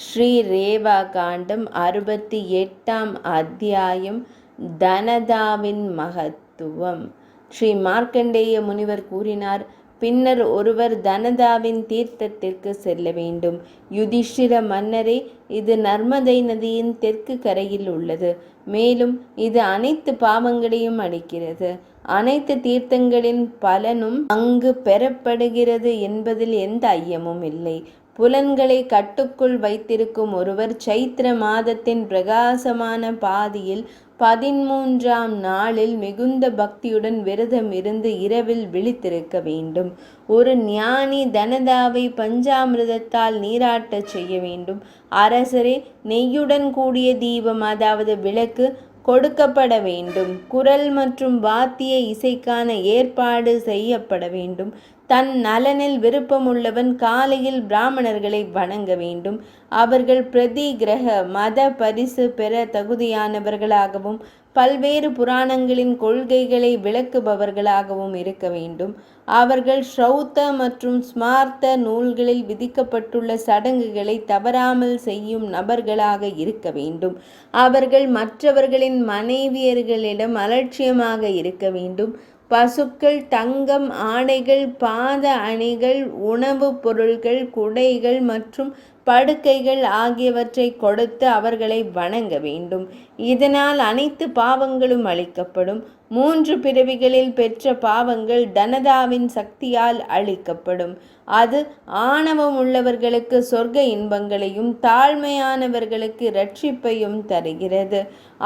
ஸ்ரீ ரேவா காண்டம் 68ஆம் அத்தியாயம். தனதாவின் மகத்துவம். ஸ்ரீ மார்க்கண்டேய முனிவர் கூறினார், பின்னர் ஒருவர் தனதாவின் தீர்த்தத்திற்கு செல்ல வேண்டும். யுதிஷ்டிர மன்னரே, இது நர்மதை நதியின் தெற்கு கரையில் உள்ளது. மேலும் இது அனைத்து பாவங்களையும் அளிக்கிறது. அனைத்து தீர்த்தங்களின் பலனும் அங்கு பெறப்படுகிறது என்பதில் எந்த ஐயமும் இல்லை. புலன்களை கட்டுக்குள் வைத்திருக்கும் ஒருவர் சைத்திர மாதத்தின் பிரகாசமான பாதியில் 13ஆம் நாளில் மிகுந்த பக்தியுடன் விரதம் இருந்து இரவில் விழித்திருக்க வேண்டும். ஒரு ஞானி தனதாவை பஞ்சாமிர்தத்தால் நீராட்டச் செய்ய வேண்டும். அரசரே, நெய்யுடன் கூடிய தீபம், அதாவது விளக்கு கொடுக்கப்பட வேண்டும். குரல் மற்றும் வாத்திய இசைக்கான ஏற்பாடு செய்யப்பட வேண்டும். தன் நலனில் விருப்பமுள்ளவன் காலையில் பிராமணர்களை வணங்க வேண்டும். அவர்கள் பிரதி கிரக மத பரிசு பெற தகுதியானவர்களாகவும் பல்வேறு புராணங்களின் கொள்கைகளை விளக்குபவர்களாகவும் இருக்க வேண்டும். அவர்கள் ஸ்ரௌத்த மற்றும் ஸ்மார்த்த நூல்களில் விதிக்கப்பட்டுள்ள சடங்குகளை தவறாமல் செய்யும் நபர்களாக இருக்க வேண்டும். அவர்கள் மற்றவர்களின் மனைவியர்களிடம் அலட்சியமாக இருக்க வேண்டும். பசுக்கள், தங்கம், ஆடைகள், பாத அணிகள், உணவுப் பொருட்கள், குடைகள் மற்றும் படுக்கைகள் ஆகியவற்றை கொடுத்து அவர்களை வணங்க வேண்டும். இதனால் அனைத்து பாவங்களும் அழிக்கப்படும். 3 பிறவிகளில் பெற்ற பாவங்கள் தனதாவின் சக்தியால் அழிக்கப்படும். அது ஆணவம் உள்ளவர்களுக்கு சொர்க்க இன்பங்களையும் தாழ்மையானவர்களுக்கு இரட்சிப்பையும் தருகிறது.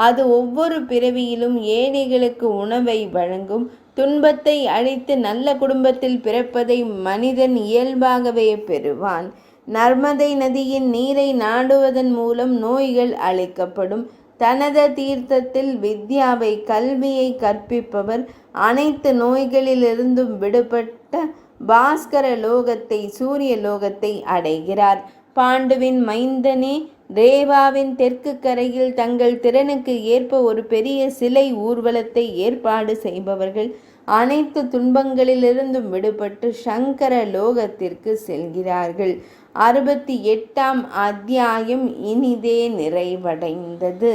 அது ஒவ்வொரு பிறவியிலும் ஏழைகளுக்கு உணவை வழங்கும். துன்பத்தை அழித்து நல்ல குடும்பத்தில் பிறப்பதை மனிதன் இயல்பாகவே பெறுவான். நர்மதை நதியின் நீரை நாடுவதன் மூலம் நோய்கள் அழிக்கப்படும். தனத தீர்த்தத்தில் வித்யாவை, கல்வியை கற்பிப்பவர் அனைத்து நோய்களிலிருந்தும் விடுபட்ட பாஸ்கர லோகத்தை, சூரிய லோகத்தை அடைகிறார். பாண்டுவின் மைந்தனே, ரேவாவின் தெற்கு கரையில் தங்கள் திறனுக்கு ஏற்ப ஒரு பெரிய சிலை ஊர்வலத்தை ஏற்பாடு செய்பவர்கள் அனைத்து துன்பங்களிலிருந்தும் விடுபட்டு சங்கர லோகத்திற்கு செல்கிறார்கள். 68ஆம் அத்தியாயம் இனிதே நிறைவடைந்தது.